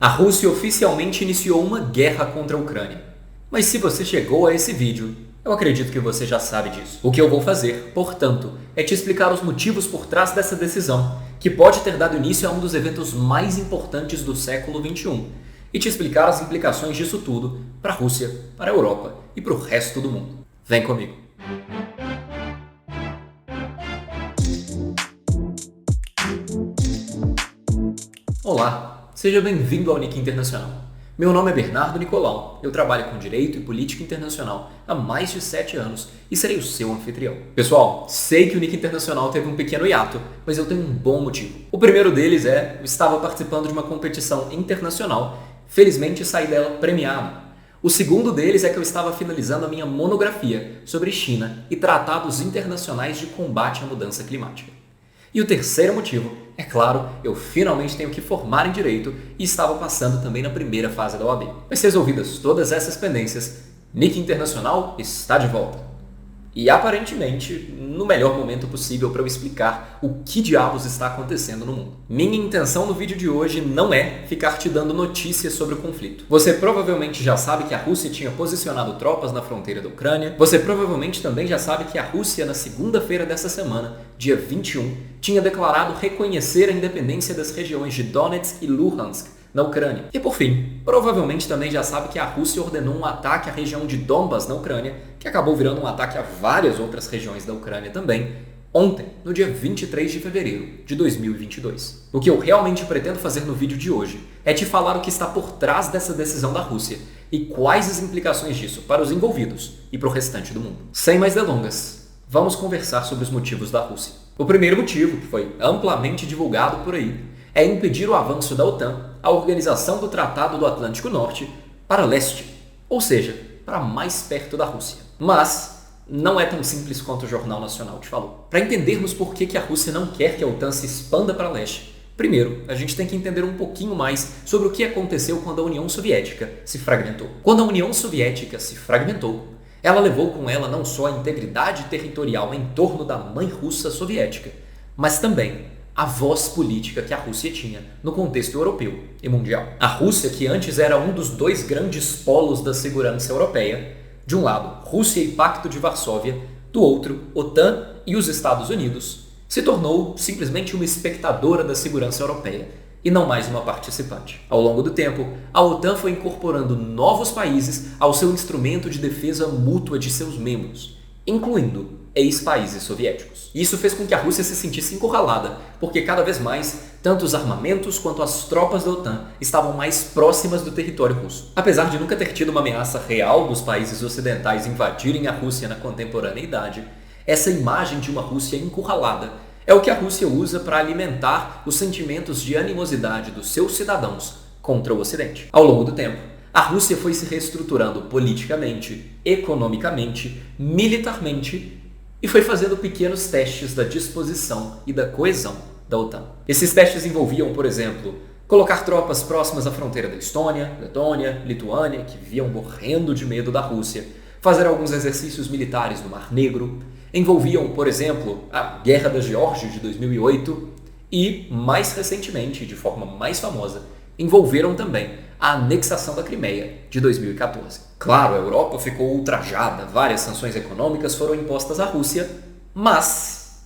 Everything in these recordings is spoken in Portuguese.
A Rússia oficialmente iniciou uma guerra contra a Ucrânia. Mas se você chegou a esse vídeo, eu acredito que você já sabe disso. O que eu vou fazer, portanto, é te explicar os motivos por trás dessa decisão, que pode ter dado início a um dos eventos mais importantes do século XXI, e te explicar as implicações disso tudo para a Rússia, para a Europa e para o resto do mundo. Vem comigo! Olá! Seja bem-vindo ao Nick Internacional. Meu nome é Bernardo Nicolau, eu trabalho com Direito e Política Internacional há mais de 7 anos e serei o seu anfitrião. Pessoal, sei que o Nick Internacional teve um pequeno hiato, mas eu tenho um bom motivo. O primeiro deles eu estava participando de uma competição internacional, felizmente saí dela premiado. O segundo deles é que eu estava finalizando a minha monografia sobre China e tratados internacionais de combate à mudança climática. E o terceiro motivo, é claro, eu finalmente tenho que formar em Direito e estava passando também na primeira fase da OAB. Mas resolvidas todas essas pendências, Nick Internacional está de volta. E aparentemente, no melhor momento possível para eu explicar o que diabos está acontecendo no mundo. Minha intenção no vídeo de hoje não é ficar te dando notícias sobre o conflito. Você provavelmente já sabe que a Rússia tinha posicionado tropas na fronteira da Ucrânia. Você provavelmente também já sabe que a Rússia, na segunda-feira dessa semana, dia 21, tinha declarado reconhecer a independência das regiões de Donetsk e Luhansk, na Ucrânia. E por fim, provavelmente também já sabe que a Rússia ordenou um ataque à região de Donbas, na Ucrânia, que acabou virando um ataque a várias outras regiões da Ucrânia também, ontem, no dia 23 de fevereiro de 2022. O que eu realmente pretendo fazer no vídeo de hoje é te falar o que está por trás dessa decisão da Rússia e quais as implicações disso para os envolvidos e para o restante do mundo. Sem mais delongas, vamos conversar sobre os motivos da Rússia. O primeiro motivo, que foi amplamente divulgado por aí, é impedir o avanço da OTAN, a Organização do Tratado do Atlântico Norte, para leste, ou seja, para mais perto da Rússia. Mas não é tão simples quanto o Jornal Nacional te falou. Para entendermos por que a Rússia não quer que a OTAN se expanda para leste, primeiro, a gente tem que entender um pouquinho mais sobre o que aconteceu quando a União Soviética se fragmentou. Quando a União Soviética se fragmentou, ela levou com ela não só a integridade territorial em torno da mãe russa soviética, mas também a voz política que a Rússia tinha no contexto europeu e mundial. A Rússia, que antes era um dos dois grandes polos da segurança europeia, de um lado, Rússia e Pacto de Varsóvia, do outro, OTAN e os Estados Unidos, se tornou simplesmente uma espectadora da segurança europeia e não mais uma participante. Ao longo do tempo, a OTAN foi incorporando novos países ao seu instrumento de defesa mútua de seus membros, incluindo ex-países soviéticos. Isso fez com que a Rússia se sentisse encurralada, porque cada vez mais, tanto os armamentos quanto as tropas da OTAN estavam mais próximas do território russo. Apesar de nunca ter tido uma ameaça real dos países ocidentais invadirem a Rússia na contemporaneidade, essa imagem de uma Rússia encurralada é o que a Rússia usa para alimentar os sentimentos de animosidade dos seus cidadãos contra o Ocidente. Ao longo do tempo, a Rússia foi se reestruturando politicamente, economicamente, militarmente e foi fazendo pequenos testes da disposição e da coesão da OTAN. Esses testes envolviam, por exemplo, colocar tropas próximas à fronteira da Estônia, Letônia, Lituânia, que viviam morrendo de medo da Rússia, fazer alguns exercícios militares no Mar Negro, envolviam, por exemplo, a Guerra da Geórgia de 2008 e, mais recentemente, de forma mais famosa, envolveram também a anexação da Crimeia de 2014. Claro, a Europa ficou ultrajada, várias sanções econômicas foram impostas à Rússia, mas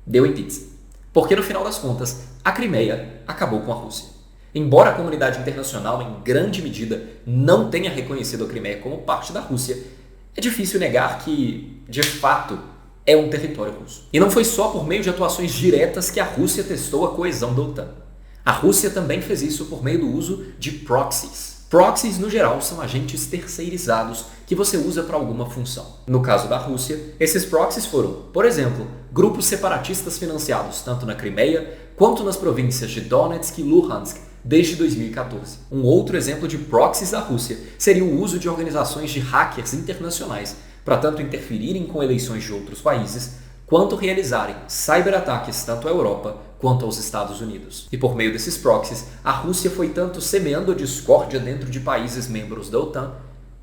deu em pizza. Porque no final das contas, a Crimeia acabou com a Rússia. Embora a comunidade internacional, em grande medida, não tenha reconhecido a Crimeia como parte da Rússia, é difícil negar que, de fato, é um território russo. E não foi só por meio de atuações diretas que a Rússia testou a coesão da OTAN. A Rússia também fez isso por meio do uso de proxies. Proxies, no geral, são agentes terceirizados que você usa para alguma função. No caso da Rússia, esses proxies foram, por exemplo, grupos separatistas financiados tanto na Crimeia quanto nas províncias de Donetsk e Luhansk desde 2014. Um outro exemplo de proxies da Rússia seria o uso de organizações de hackers internacionais para tanto interferirem com eleições de outros países, quanto realizarem cyberataques tanto à Europa quanto aos Estados Unidos. E por meio desses proxies, a Rússia foi tanto semeando a discórdia dentro de países membros da OTAN,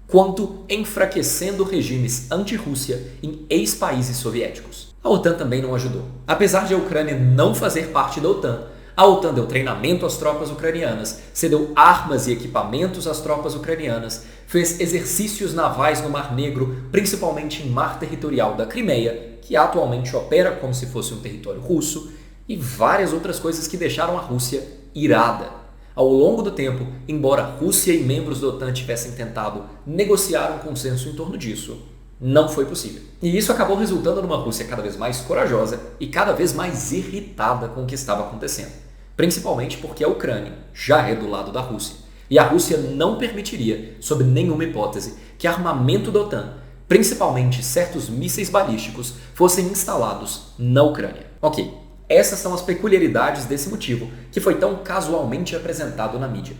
quanto enfraquecendo regimes anti-Rússia em ex-países soviéticos. A OTAN também não ajudou. Apesar de a Ucrânia não fazer parte da OTAN, A OTAN deu treinamento às tropas ucranianas, cedeu armas e equipamentos às tropas ucranianas, fez exercícios navais no Mar Negro, principalmente em mar territorial da Crimeia, que atualmente opera como se fosse um território russo, e várias outras coisas que deixaram a Rússia irada. Ao longo do tempo, embora a Rússia e membros da OTAN tivessem tentado negociar um consenso em torno disso, não foi possível. E isso acabou resultando numa Rússia cada vez mais corajosa e cada vez mais irritada com o que estava acontecendo. Principalmente porque a Ucrânia já é do lado da Rússia. E a Rússia não permitiria, sob nenhuma hipótese, que armamento da OTAN, principalmente certos mísseis balísticos, fossem instalados na Ucrânia. Ok, essas são as peculiaridades desse motivo, que foi tão casualmente apresentado na mídia.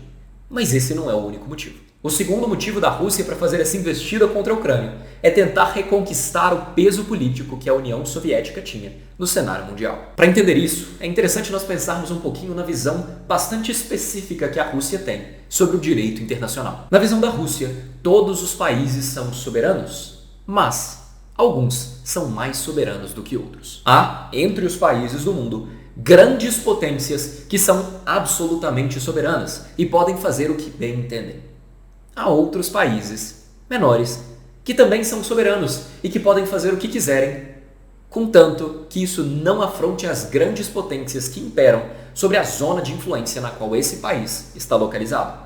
Mas esse não é o único motivo. O segundo motivo da Rússia para fazer essa investida contra a Ucrânia é tentar reconquistar o peso político que a União Soviética tinha no cenário mundial. Para entender isso, é interessante nós pensarmos um pouquinho na visão bastante específica que a Rússia tem sobre o direito internacional. Na visão da Rússia, todos os países são soberanos, mas alguns são mais soberanos do que outros. Há, entre os países do mundo, grandes potências que são absolutamente soberanas e podem fazer o que bem entendem. Há outros países menores que também são soberanos e que podem fazer o que quiserem, contanto que isso não afronte as grandes potências que imperam sobre a zona de influência na qual esse país está localizado.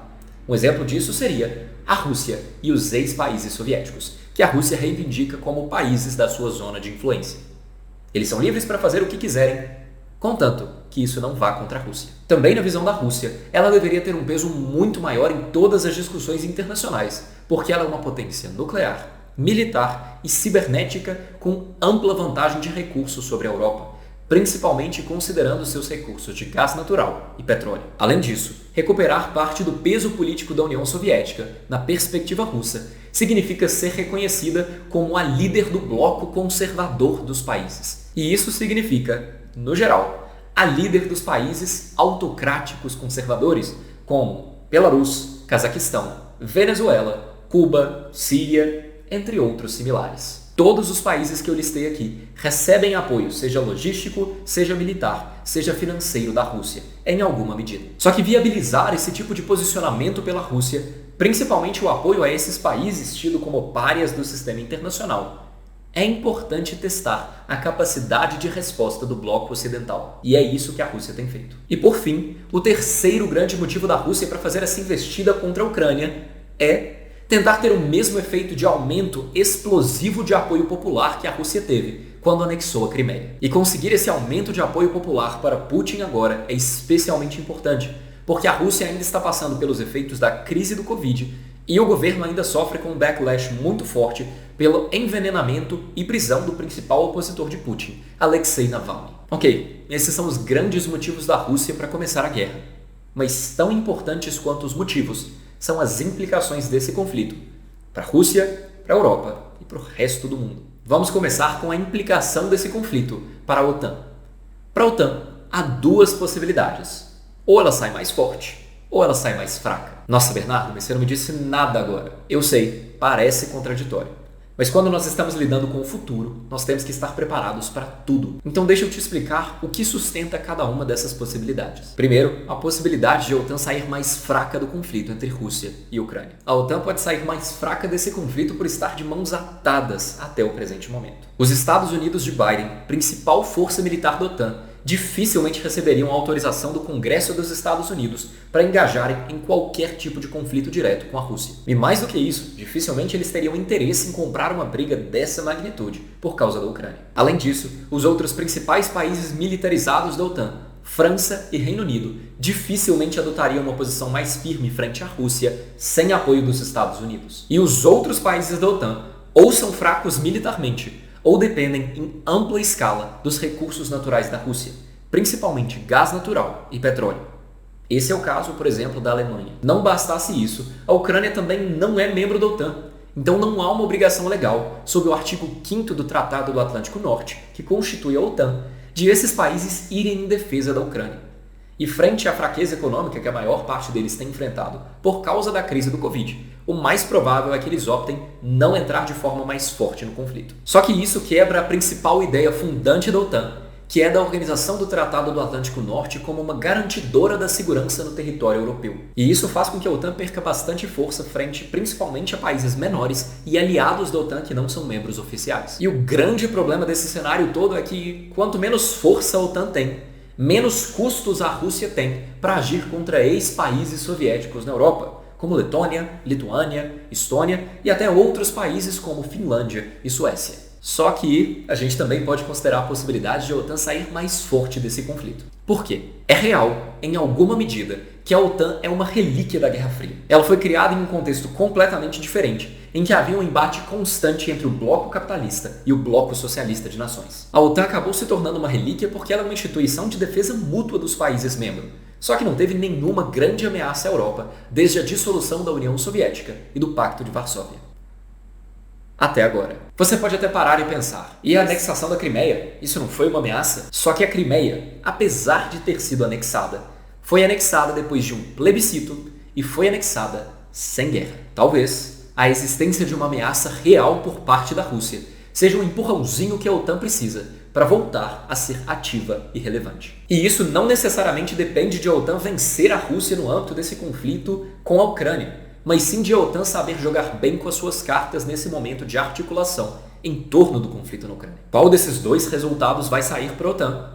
Um exemplo disso seria a Rússia e os ex-países soviéticos, que a Rússia reivindica como países da sua zona de influência. Eles são livres para fazer o que quiserem, contanto que isso não vá contra a Rússia. Também na visão da Rússia, ela deveria ter um peso muito maior em todas as discussões internacionais, porque ela é uma potência nuclear, militar e cibernética com ampla vantagem de recursos sobre a Europa, principalmente considerando seus recursos de gás natural e petróleo. Além disso, recuperar parte do peso político da União Soviética, na perspectiva russa, significa ser reconhecida como a líder do bloco conservador dos países. E isso significa, no geral, a líder dos países autocráticos conservadores, como Belarus, Cazaquistão, Venezuela, Cuba, Síria, entre outros similares. Todos os países que eu listei aqui recebem apoio, seja logístico, seja militar, seja financeiro da Rússia, em alguma medida. Só que viabilizar esse tipo de posicionamento pela Rússia, principalmente o apoio a esses países tido como párias do sistema internacional, é importante testar a capacidade de resposta do bloco ocidental. E é isso que a Rússia tem feito. E por fim, o terceiro grande motivo da Rússia para fazer essa investida contra a Ucrânia é tentar ter o mesmo efeito de aumento explosivo de apoio popular que a Rússia teve quando anexou a Crimeia. E conseguir esse aumento de apoio popular para Putin agora é especialmente importante, porque a Rússia ainda está passando pelos efeitos da crise do Covid e o governo ainda sofre com um backlash muito forte pelo envenenamento e prisão do principal opositor de Putin, Alexei Navalny. Ok, esses são os grandes motivos da Rússia para começar a guerra. Mas tão importantes quanto os motivos são as implicações desse conflito para a Rússia, para a Europa e para o resto do mundo. Vamos começar com a implicação desse conflito para a OTAN. Para a OTAN, há duas possibilidades. Ou ela sai mais forte, ou ela sai mais fraca. Nossa, Bernardo, mas você não me disse nada agora. Eu sei, parece contraditório. Mas quando nós estamos lidando com o futuro, nós temos que estar preparados para tudo. Então deixa eu te explicar o que sustenta cada uma dessas possibilidades. Primeiro, a possibilidade de a OTAN sair mais fraca do conflito entre Rússia e Ucrânia. A OTAN pode sair mais fraca desse conflito por estar de mãos atadas até o presente momento. Os Estados Unidos de Biden, principal força militar da OTAN, dificilmente receberiam a autorização do Congresso dos Estados Unidos para engajarem em qualquer tipo de conflito direto com a Rússia. E mais do que isso, dificilmente eles teriam interesse em comprar uma briga dessa magnitude por causa da Ucrânia. Além disso, os outros principais países militarizados da OTAN, França e Reino Unido, dificilmente adotariam uma posição mais firme frente à Rússia sem apoio dos Estados Unidos. E os outros países da OTAN ou são fracos militarmente, ou dependem em ampla escala dos recursos naturais da Rússia, principalmente gás natural e petróleo. Esse é o caso, por exemplo, da Alemanha. Não bastasse isso, a Ucrânia também não é membro da OTAN, então não há uma obrigação legal, sob o artigo 5º do Tratado do Atlântico Norte, que constitui a OTAN, de esses países irem em defesa da Ucrânia. E frente à fraqueza econômica que a maior parte deles tem enfrentado por causa da crise do Covid, o mais provável é que eles optem não entrar de forma mais forte no conflito. Só que isso quebra a principal ideia fundante da OTAN, que é da Organização do Tratado do Atlântico Norte como uma garantidora da segurança no território europeu. E isso faz com que a OTAN perca bastante força frente principalmente a países menores e aliados da OTAN que não são membros oficiais. E o grande problema desse cenário todo é que quanto menos força a OTAN tem, menos custos a Rússia tem para agir contra ex-países soviéticos na Europa, como Letônia, Lituânia, Estônia e até outros países como Finlândia e Suécia. Só que a gente também pode considerar a possibilidade de a OTAN sair mais forte desse conflito. Por quê? É real, em alguma medida, que a OTAN é uma relíquia da Guerra Fria. Ela foi criada em um contexto completamente diferente, em que havia um embate constante entre o bloco capitalista e o bloco socialista de nações. A OTAN acabou se tornando uma relíquia porque ela é uma instituição de defesa mútua dos países membros. Só que não teve nenhuma grande ameaça à Europa desde a dissolução da União Soviética e do Pacto de Varsóvia. Até agora. Você pode até parar e pensar, e a anexação da Crimeia? Isso não foi uma ameaça? Só que a Crimeia, apesar de ter sido anexada, foi anexada depois de um plebiscito e foi anexada sem guerra. Talvez a existência de uma ameaça real por parte da Rússia seja um empurrãozinho que a OTAN precisa para voltar a ser ativa e relevante. E isso não necessariamente depende de a OTAN vencer a Rússia no âmbito desse conflito com a Ucrânia, mas sim de a OTAN saber jogar bem com as suas cartas nesse momento de articulação em torno do conflito na Ucrânia. Qual desses dois resultados vai sair para a OTAN?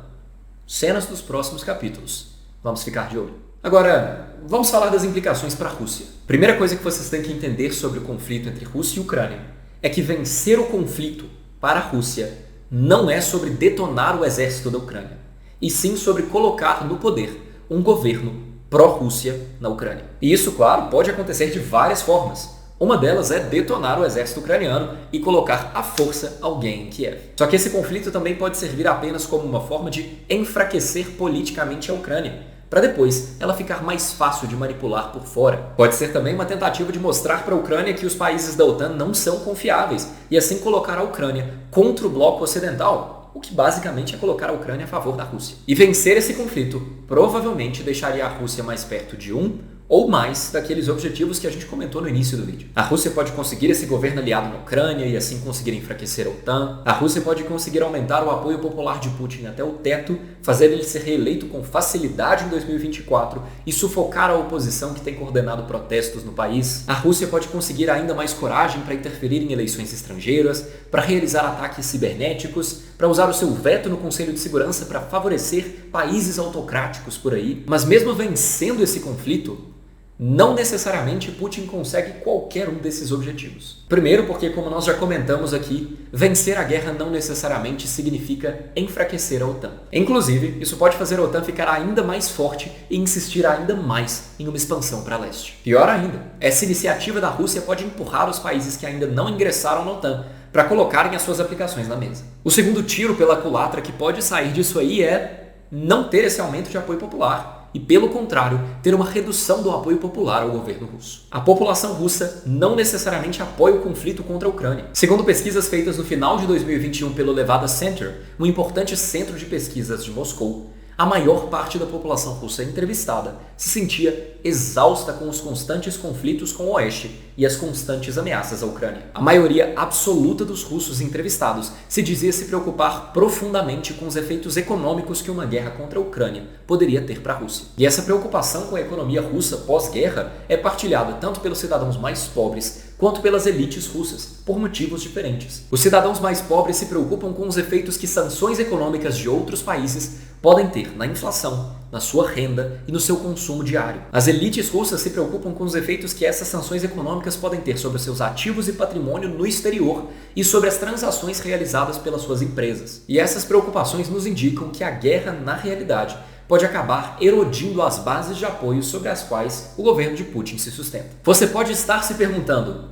Cenas dos próximos capítulos. Vamos ficar de olho. Agora, vamos falar das implicações para a Rússia. Primeira coisa que vocês têm que entender sobre o conflito entre Rússia e Ucrânia é que vencer o conflito para a Rússia não é sobre detonar o exército da Ucrânia, e sim sobre colocar no poder um governo pró-Rússia na Ucrânia. E isso, claro, pode acontecer de várias formas. Uma delas é detonar o exército ucraniano e colocar à força alguém em Kiev. Só que esse conflito também pode servir apenas como uma forma de enfraquecer politicamente a Ucrânia, para depois ela ficar mais fácil de manipular por fora. Pode ser também uma tentativa de mostrar para a Ucrânia que os países da OTAN não são confiáveis e assim colocar a Ucrânia contra o bloco ocidental, o que basicamente é colocar a Ucrânia a favor da Rússia. E vencer esse conflito provavelmente deixaria a Rússia mais perto de um ou mais daqueles objetivos que a gente comentou no início do vídeo. A Rússia pode conseguir esse governo aliado na Ucrânia e assim conseguir enfraquecer a OTAN. A Rússia pode conseguir aumentar o apoio popular de Putin até o teto, fazer ele ser reeleito com facilidade em 2024 e sufocar a oposição que tem coordenado protestos no país. A Rússia pode conseguir ainda mais coragem para interferir em eleições estrangeiras, para realizar ataques cibernéticos, para usar o seu veto no Conselho de Segurança para favorecer países autocráticos por aí. Mas mesmo vencendo esse conflito, não necessariamente Putin consegue qualquer um desses objetivos. Primeiro porque, como nós já comentamos aqui, vencer a guerra não necessariamente significa enfraquecer a OTAN. Inclusive, isso pode fazer a OTAN ficar ainda mais forte e insistir ainda mais em uma expansão para leste. Pior ainda, essa iniciativa da Rússia pode empurrar os países que ainda não ingressaram na OTAN para colocarem as suas aplicações na mesa. O segundo tiro pela culatra que pode sair disso aí é não ter esse aumento de apoio popular. E, pelo contrário, ter uma redução do apoio popular ao governo russo. A população russa não necessariamente apoia o conflito contra a Ucrânia. Segundo pesquisas feitas no final de 2021 pelo Levada Center, um importante centro de pesquisas de Moscou, a maior parte da população russa entrevistada se sentia exausta com os constantes conflitos com o Oeste e as constantes ameaças à Ucrânia. A maioria absoluta dos russos entrevistados se dizia se preocupar profundamente com os efeitos econômicos que uma guerra contra a Ucrânia poderia ter para a Rússia. E essa preocupação com a economia russa pós-guerra é partilhada tanto pelos cidadãos mais pobres quanto pelas elites russas, por motivos diferentes. Os cidadãos mais pobres se preocupam com os efeitos que sanções econômicas de outros países podem ter na inflação, na sua renda e no seu consumo diário. As elites russas se preocupam com os efeitos que essas sanções econômicas podem ter sobre seus ativos e patrimônio no exterior e sobre as transações realizadas pelas suas empresas. E essas preocupações nos indicam que a guerra, na realidade, pode acabar erodindo as bases de apoio sobre as quais o governo de Putin se sustenta. Você pode estar se perguntando,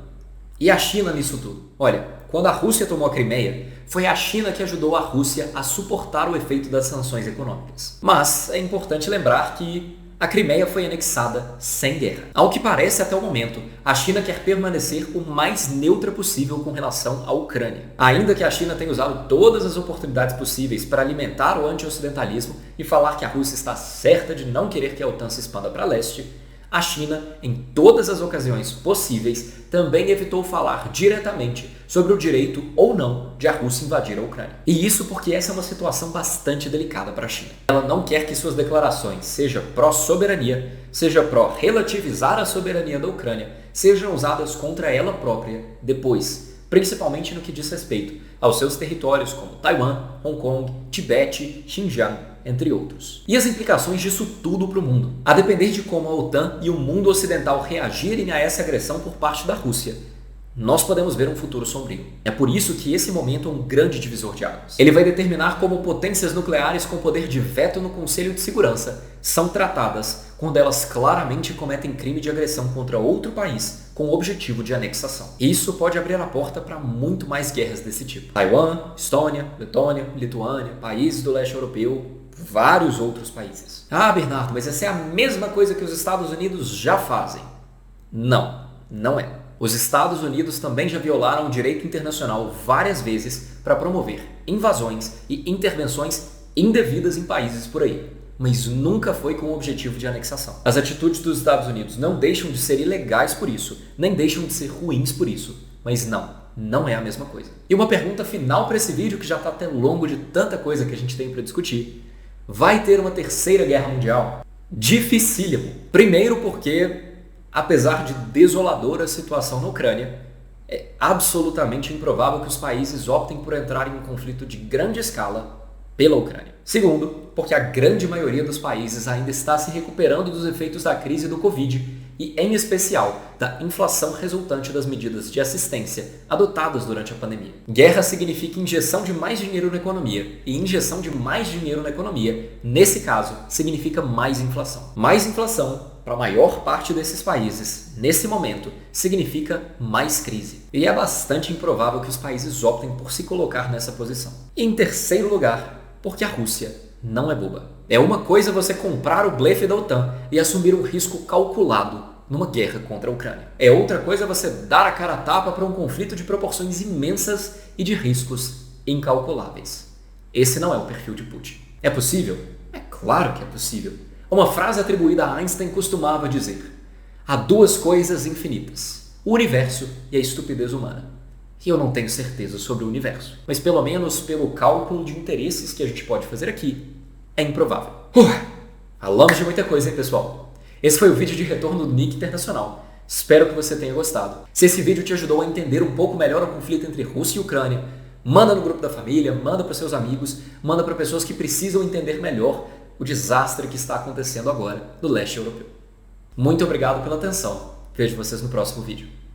e a China nisso tudo? Olha, quando a Rússia tomou a Crimeia, foi a China que ajudou a Rússia a suportar o efeito das sanções econômicas. Mas é importante lembrar que a Crimeia foi anexada sem guerra. Ao que parece até o momento, a China quer permanecer o mais neutra possível com relação à Ucrânia. Ainda que a China tenha usado todas as oportunidades possíveis para alimentar o anti-ocidentalismo e falar que a Rússia está certa de não querer que a OTAN se expanda para leste, A China, em todas as ocasiões possíveis, também evitou falar diretamente sobre o direito ou não de a Rússia invadir a Ucrânia. E isso porque essa é uma situação bastante delicada para a China. Ela não quer que suas declarações, seja pró-soberania, seja pró-relativizar a soberania da Ucrânia, sejam usadas contra ela própria depois, principalmente no que diz respeito aos seus territórios como Taiwan, Hong Kong, Tibete, Xinjiang, entre outros. E as implicações disso tudo para o mundo? A depender de como a OTAN e o mundo ocidental reagirem a essa agressão por parte da Rússia, nós podemos ver um futuro sombrio. É por isso que esse momento é um grande divisor de águas. Ele vai determinar como potências nucleares com poder de veto no Conselho de Segurança são tratadas quando elas claramente cometem crime de agressão contra outro país com o objetivo de anexação. Isso pode abrir a porta para muito mais guerras desse tipo. Taiwan, Estônia, Letônia, Lituânia, países do leste europeu, vários outros países. Ah, Bernardo, mas essa é a mesma coisa que os Estados Unidos já fazem. Não, não é. Os Estados Unidos também já violaram o direito internacional várias vezes para promover invasões e intervenções indevidas em países por aí, mas nunca foi com o objetivo de anexação. As atitudes dos Estados Unidos não deixam de ser ilegais por isso, nem deixam de ser ruins por isso, mas não é a mesma coisa. E uma pergunta final para esse vídeo, que já está até longo de tanta coisa que a gente tem para discutir. Vai ter uma terceira guerra mundial? Dificílimo. Primeiro porque, apesar de desoladora a situação na Ucrânia, é absolutamente improvável que os países optem por entrar em um conflito de grande escala pela Ucrânia. Segundo, porque a grande maioria dos países ainda está se recuperando dos efeitos da crise do Covid e, em especial, da inflação resultante das medidas de assistência adotadas durante a pandemia. Guerra significa injeção de mais dinheiro na economia, e injeção de mais dinheiro na economia, nesse caso, significa mais inflação. Mais inflação, para a maior parte desses países, nesse momento, significa mais crise. E é bastante improvável que os países optem por se colocar nessa posição. E, em terceiro lugar, porque a Rússia não é boba. É uma coisa você comprar o blefe da OTAN e assumir um risco calculado numa guerra contra a Ucrânia. É outra coisa você dar a cara a tapa para um conflito de proporções imensas e de riscos incalculáveis. Esse não é o perfil de Putin. É possível? É claro que é possível. Uma frase atribuída a Einstein costumava dizer: há duas coisas infinitas, o universo e a estupidez humana. E eu não tenho certeza sobre o universo, mas pelo menos pelo cálculo de interesses que a gente pode fazer aqui, é improvável. Falamos de muita coisa, hein, pessoal? Esse foi o vídeo de retorno do Nick Internacional. Espero que você tenha gostado. Se esse vídeo te ajudou a entender um pouco melhor o conflito entre Rússia e Ucrânia, manda no grupo da família, manda para seus amigos, manda para pessoas que precisam entender melhor o desastre que está acontecendo agora no leste europeu. Muito obrigado pela atenção. Vejo vocês no próximo vídeo.